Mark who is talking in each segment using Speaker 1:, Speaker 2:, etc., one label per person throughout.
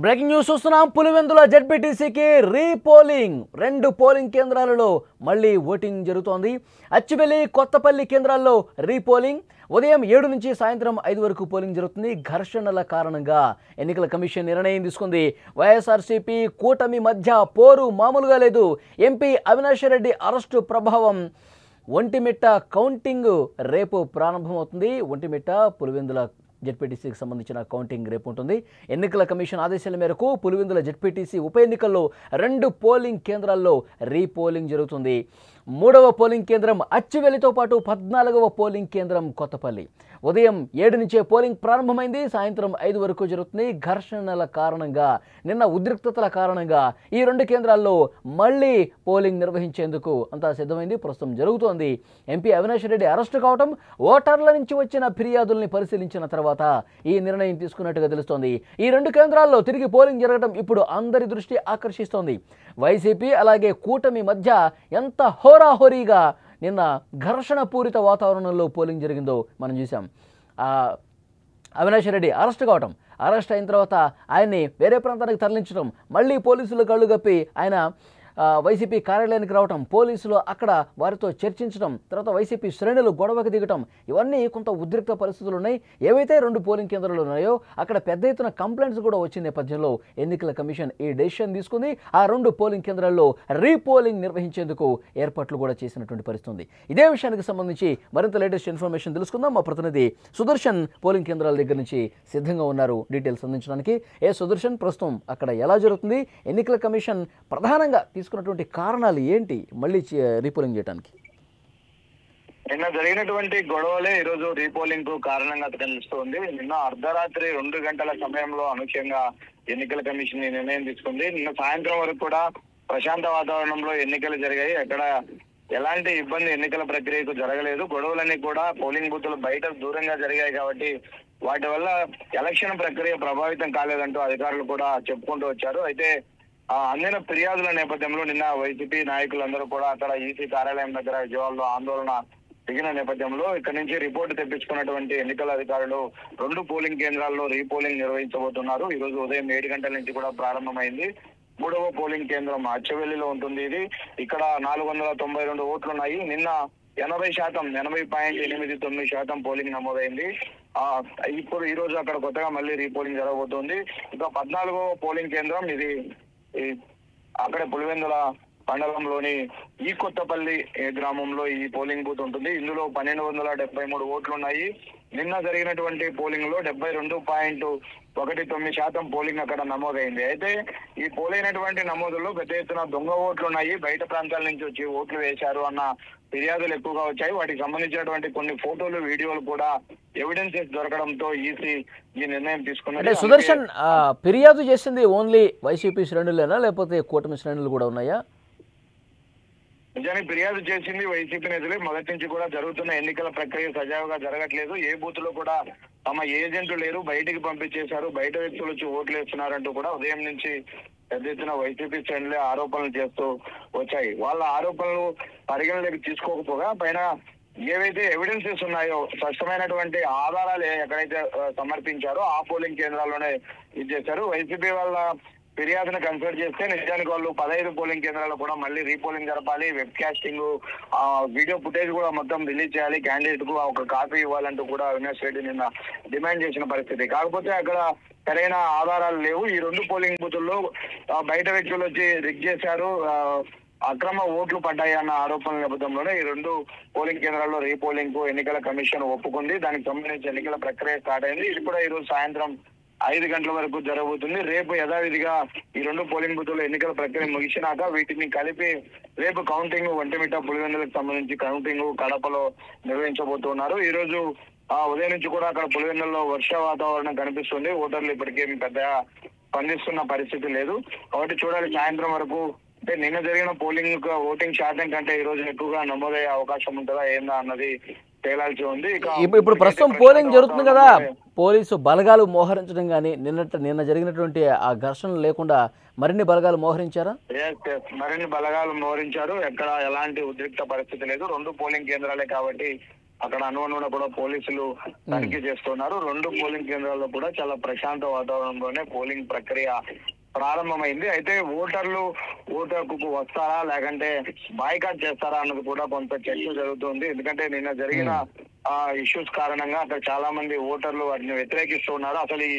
Speaker 1: Breaking news చూస్తున్నాం. Pulivendula జెడ్పీటీసీకి repolling. 2 polling కేంద్రాలలో మళ్ళీ ఓటింగ్ జరుగుతోంది. అచ్చిబెల్లి, కొత్తపల్లి కేంద్రాల్లో రీపోలింగ్. ఉదయం 7 నుంచి సాయంత్రం 5 వరకు పోలింగ్ జరుగుతుంది. ఘర్షణల కారణంగా ఎన్నికల కమిషన్ నిర్ణయం తీసుకుంది. వైఎస్ఆర్సీపీ కూటమి మధ్య పోరు మామూలుగా లేదు. ఎంపీ అవినాష్ రెడ్డి అరెస్టు ప్రభావం. ఒంటిమిట్ట కౌంటింగ్ రేపు ప్రారంభమవుతుంది. ఒంటిమిట్ట పులివెందుల జెడ్పీటీసీకి సంబంధించిన కౌంటింగ్ రేపు ఉంటుంది. ఎన్నికల కమిషన్ ఆదేశాల మేరకు పులివెందుల జెడ్పీటీసీ ఉప ఎన్నికల్లో 2 పోలింగ్ కేంద్రాల్లో రీపోలింగ్ జరుగుతుంది. 3వ పోలింగ్ కేంద్రం అచ్చివెల్లితో పాటు 14వ పోలింగ్ కేంద్రం కొత్తపల్లి. ఉదయం 7 నుంచే పోలింగ్ ప్రారంభమైంది. సాయంత్రం 5 వరకు జరుగుతుంది. ఘర్షణల కారణంగా, నిన్న ఉద్రిక్తతల కారణంగా ఈ 2 కేంద్రాల్లో మళ్ళీ పోలింగ్ నిర్వహించేందుకు అంతా సిద్ధమైంది. ప్రస్తుతం జరుగుతోంది. ఎంపీ అవినాష్ రెడ్డి అరెస్టు కావడం, ఓటర్ల నుంచి వచ్చిన ఫిర్యాదుల్ని పరిశీలించిన తర్వాత ఈ నిర్ణయం తీసుకున్నట్టుగా తెలుస్తోంది. ఈ 2 కేంద్రాల్లో తిరిగి పోలింగ్ జరగడం ఇప్పుడు అందరి దృష్టి ఆకర్షిస్తోంది. వైసీపీ అలాగే కూటమి మధ్య ఎంత హోరాహోరీగా నిన్న ఘర్షణ పూరిత వాతావరణంలో పోలింగ్ జరిగిందో మనం చూసాం. అవినాష్ రెడ్డి అరెస్ట్ అయిన తర్వాత ఆయన్ని వేరే ప్రాంతానికి తరలించడం, మళ్ళీ పోలీసులు కళ్ళు గప్పి ఆయన వైసీపీ కార్యాలయానికి రావటం, పోలీసులు అక్కడ వారితో చర్చించడం, తర్వాత వైసీపీ శ్రేణులు గొడవకు దిగటం, ఇవన్నీ కొంత ఉద్రిక్త పరిస్థితులు ఉన్నాయి. ఏవైతే 2 పోలింగ్ కేంద్రాలు ఉన్నాయో అక్కడ పెద్ద ఎత్తున కంప్లైంట్స్ కూడా వచ్చిన నేపథ్యంలో ఎన్నికల కమిషన్ ఈ డెసిషన్ తీసుకుంది. ఆ 2 పోలింగ్ కేంద్రాల్లో రీపోలింగ్ నిర్వహించేందుకు ఏర్పాట్లు కూడా చేసినటువంటి పరిస్థితి ఉంది. ఇదే విషయానికి సంబంధించి మరింత లేటెస్ట్ ఇన్ఫర్మేషన్ తెలుసుకుందాం. మా ప్రతినిధి సుదర్శన్ పోలింగ్ కేంద్రాల దగ్గర నుంచి సిద్ధంగా ఉన్నారు డీటెయిల్స్ అందించడానికి. సుదర్శన్, ప్రస్తుతం అక్కడ ఎలా జరుగుతుంది? ఎన్నికల కమిషన్ ప్రధానంగా తీసుకున్నటువంటి కారణాలు ఏంటి మళ్ళీ రీపోలింగ్ చేయడానికి?
Speaker 2: నిన్న జరిగినటువంటి గొడవలే ఈరోజు రీపోలింగ్ కు కారణంగా తెలుస్తోంది. నిన్న అర్ధరాత్రి 2 గంటల సమయంలో అనూహ్యంగా ఎన్నికల కమిషన్ ఈ నిర్ణయం తీసుకుంది. నిన్న సాయంత్రం వరకు కూడా ప్రశాంత వాతావరణంలో ఎన్నికలు జరిగాయి. అక్కడ ఎలాంటి ఇబ్బంది ఎన్నికల ప్రక్రియకు జరగలేదు. గొడవలన్నీ కూడా పోలింగ్ బూతులు బయట దూరంగా జరిగాయి కాబట్టి వాటి వల్ల ఎలక్షన్ ప్రక్రియ ప్రభావితం కాలేదంటూ అధికారులు కూడా చెప్పుకుంటూ వచ్చారు. అయితే అందిన ఫిర్యాదుల నేపథ్యంలో నిన్న వైసీపీ నాయకులందరూ కూడా అక్కడ ఈసీ కార్యాలయం దగ్గర విజయవాడలో ఆందోళన దిగిన నేపథ్యంలో ఇక్కడి నుంచి రిపోర్టు తెప్పించుకున్నటువంటి ఎన్నికల అధికారులు 2 పోలింగ్ కేంద్రాల్లో రీపోలింగ్ నిర్వహించబోతున్నారు. ఈ రోజు ఉదయం 7 గంటల నుంచి కూడా ప్రారంభమైంది. 3వ పోలింగ్ కేంద్రం అచ్చవెల్లిలో ఉంటుంది. ఇక్కడ 492 ఓట్లు ఉన్నాయి. నిన్న 80%, 80.89% పోలింగ్ నమోదైంది. ఇప్పుడు ఈ రోజు అక్కడ కొత్తగా మళ్ళీ రీపోలింగ్ జరగబోతోంది. ఇక 14వ పోలింగ్ కేంద్రం ఇది అక్కడే పులివెందుల మండలంలోని ఈ కొత్తపల్లి గ్రామంలో ఈ పోలింగ్ బూత్ ఉంటుంది. ఇందులో 1273 ఓట్లు ఉన్నాయి. నిన్న జరిగినటువంటి పోలింగ్ లో 72.19% పోలింగ్ అక్కడ నమోదైంది. అయితే ఈ పోలైనటువంటి నమోదుల్లో పెద్ద ఎత్తున దొంగ ఓట్లు ఉన్నాయి, బయట ప్రాంతాల నుంచి వచ్చి ఓట్లు వేశారు అన్న ఫిర్యాదులు ఎక్కువగా వచ్చాయి. వాటికి సంబంధించినటువంటి కొన్ని ఫోటోలు, వీడియోలు కూడా ఎవిడెన్సెస్ దొరకడంతో ఈసీ ఈ నిర్ణయం తీసుకున్నారు.
Speaker 1: సుదర్శన్, ఫిర్యాదు చేసింది ఓన్లీ వైసీపీ శ్రేణులేనా లేకపోతే కూటమి శ్రేణులు కూడా ఉన్నాయా?
Speaker 2: నిజానికి ఫిర్యాదు చేసింది వైసీపీ నేతలే. మొదటి నుంచి కూడా జరుగుతున్న ఎన్నికల ప్రక్రియ సజావుగా జరగట్లేదు, ఏ బూత్ లో కూడా తమ ఏజెంట్లు లేరు, బయటికి పంపించేశారు, బయట వ్యక్తులు వచ్చి ఓట్లు వేస్తున్నారంటూ కూడా ఉదయం నుంచి పెద్ద ఎత్తున వైసీపీ శ్రేణులే ఆరోపణలు చేస్తూ వచ్చాయి. వాళ్ళ ఆరోపణలు పరిగణలోకి తీసుకోకపోగా పైన ఏవైతే ఎవిడెన్సెస్ ఉన్నాయో, స్పష్టమైనటువంటి ఆధారాలు ఎక్కడైతే సమర్పించారో ఆ పోలింగ్ కేంద్రాల్లోనే ఇది చేశారు. వైసీపీ వాళ్ళ ఫిర్యాదును కన్సిడర్ చేస్తే నిజానికి వాళ్ళు 15 పోలింగ్ కేంద్రాల్లో కూడా మళ్ళీ రీపోలింగ్ జరపాలి, వెబ్ కాస్టింగ్, వీడియో ఫుటేజ్ కూడా మొత్తం రిలీజ్ చేయాలి, క్యాండిడేట్ కు ఒక కాపీ ఇవ్వాలంటూ కూడా అవినాష్ రెడ్డి నిన్న డిమాండ్ చేసిన పరిస్థితి. కాకపోతే అక్కడ సరైన ఆధారాలు లేవు. ఈ 2 పోలింగ్ బూతుల్లో బయట వ్యక్తులు వచ్చి రిగ్ చేశారు, అక్రమ ఓట్లు పడ్డాయి అన్న ఆరోపణల నేపథ్యంలోనే ఈ 2 పోలింగ్ కేంద్రాల్లో రీపోలింగ్ కు ఎన్నికల కమిషన్ ఒప్పుకుంది. దానికి సంబంధించి ఎన్నికల ప్రక్రియ స్టార్ట్ అయింది. ఇది కూడా ఈ రోజు సాయంత్రం 5 గంటల వరకు జరగబోతుంది. రేపు యథావిధిగా ఈ 2 పోలింగ్ బూతుల్లో ఎన్నికల ప్రక్రియ ముగిసినాక వీటిని కలిపి రేపు కౌంటింగ్ ఒంటిమిట్ట, పులివెందులకు సంబంధించి కౌంటింగ్ కడపలో నిర్వహించబోతున్నారు. ఈ రోజు ఉదయం నుంచి కూడా అక్కడ పులివెందుల్లో వర్ష వాతావరణం కనిపిస్తుంది. ఓటర్లు ఇప్పటికేమి పెద్దగా స్పందిస్తున్న పరిస్థితి లేదు. కాబట్టి చూడాలి సాయంత్రం వరకు. అంటే నిన్న జరిగిన పోలింగ్ ఓటింగ్ శాతం కంటే ఈ రోజు ఎక్కువగా నమోదయ్యే అవకాశం ఉంటుందా ఏందా అన్నది తేలాల్సి ఉంది.
Speaker 1: ఇప్పుడు ప్రస్తుతం పోలింగ్ జరుగుతుంది కదా, పోలీసు బలగాలు మోహరించడం కానీ నిన్న జరిగినటువంటి ఆ ఘర్షణ లేకుండా మరిన్ని బలగాలు మోహరించారా?
Speaker 2: మరిన్ని బలగాలు మోహరించారు. ఎక్కడ ఎలాంటి ఉద్రిక్త పరిస్థితి లేదు. 2 పోలింగ్ కేంద్రాలే కాబట్టి అక్కడ అనుగుణంగా కూడా పోలీసులు తనిఖీ చేస్తున్నారు. 2 పోలింగ్ కేంద్రాల్లో కూడా చాలా ప్రశాంత వాతావరణంలోనే పోలింగ్ ప్రక్రియ ప్రారంభమైంది. అయితే ఓటర్లు ఓటుకు వస్తారా లేకంటే బాయ్కాట్ చేస్తారా అన్నది కూడా కొంత చర్చ జరుగుతుంది. ఎందుకంటే నిన్న జరిగిన ఇష్యూస్ కారణంగా అక్కడ చాలా మంది ఓటర్లు వాటిని వ్యతిరేకిస్తున్నారు. అసలు ఈ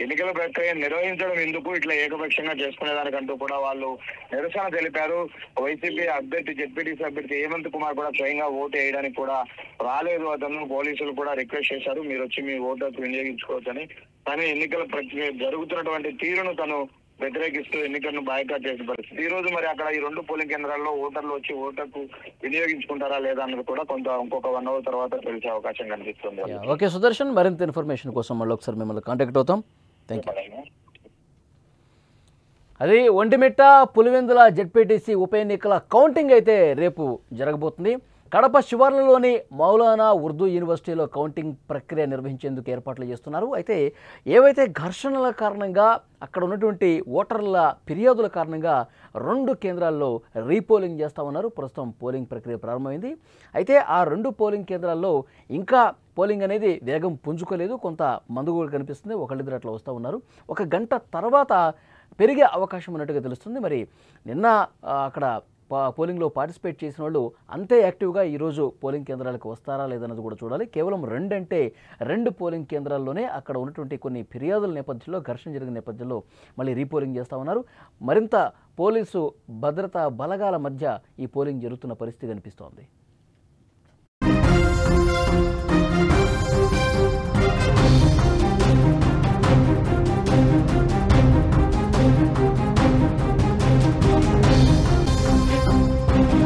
Speaker 2: ఎన్నికల ప్రక్రియ నిర్వహించడం ఎందుకు ఇట్లా ఏకపక్షంగా చేసుకునేదానికంటూ కూడా వాళ్ళు నిరసన తెలిపారు. వైసీపీ అభ్యర్థి జెడ్పీటీసీ అభ్యర్థి హేమంత్ కుమార్ కూడా స్వయంగా ఓటు వేయడానికి కూడా రాలేదు. అతను పోలీసులు కూడా రిక్వెస్ట్ చేశారు, మీరు వచ్చి మీ ఓటుకు వినియోగించుకోవచ్చని. కానీ ఎన్నికల ప్రక్రియ జరుగుతున్నటువంటి తీరును తను వ్యతిరేకిస్తూ ఎన్నికలను బాయ్కాట్ చేసిన పరిస్థితి. ఈ రోజు మరి అక్కడ ఈ 2 పోలింగ్ కేంద్రాల్లో ఓటర్లు వచ్చి ఓటుకు వినియోగించుకుంటారా లేదా అన్నది కూడా ఇంకొక 1 అవర్ తర్వాత తెలిసే అవకాశం కనిపిస్తుంది.
Speaker 1: ఓకే సుదర్శన్, మరింత ఇన్ఫర్మేషన్ కోసం మళ్ళీ ఒకసారి మిమ్మల్ని కాంటాక్ట్ అవుతాం. Thank you. అది ఒంటిమిట్ట పులివెందుల జెడ్పీటీసీ ఉప ఎన్నికల కౌంటింగ్ అయితే రేపు జరగబోతుంది. కడప శివార్లలోని మౌలానా ఉర్దూ యూనివర్సిటీలో కౌంటింగ్ ప్రక్రియ నిర్వహించేందుకు ఏర్పాట్లు చేస్తున్నారు. అయితే ఏవైతే ఘర్షణల కారణంగా అక్కడ ఉన్నటువంటి ఓటర్ల ఫిర్యాదుల కారణంగా 2 కేంద్రాల్లో రీపోలింగ్ చేస్తూ ఉన్నారు. ప్రస్తుతం పోలింగ్ ప్రక్రియ ప్రారంభమైంది. అయితే ఆ 2 పోలింగ్ కేంద్రాల్లో ఇంకా పోలింగ్ అనేది వేగం పుంజుకోలేదు. కొంత మందు కూడా కనిపిస్తుంది. ఒకళ్ళిద్దరు అట్లా వస్తూ ఉన్నారు. 1 గంట తర్వాత పెరిగే అవకాశం ఉన్నట్టుగా తెలుస్తుంది. మరి నిన్న అక్కడ పోలింగ్లో పార్టిసిపేట్ చేసిన వాళ్ళు అంతే యాక్టివ్గా ఈరోజు పోలింగ్ కేంద్రాలకు వస్తారా లేదన్నది కూడా చూడాలి. కేవలం 2 అంటే 2 పోలింగ్ కేంద్రాల్లోనే అక్కడ ఉన్నటువంటి కొన్ని ఫిర్యాదుల నేపథ్యంలో, ఘర్షణ జరిగిన నేపథ్యంలో మళ్ళీ రీపోలింగ్ చేస్తూ ఉన్నారు. మరింత పోలీసు భద్రతా బలగాల మధ్య ఈ పోలింగ్ జరుగుతున్న పరిస్థితి కనిపిస్తోంది.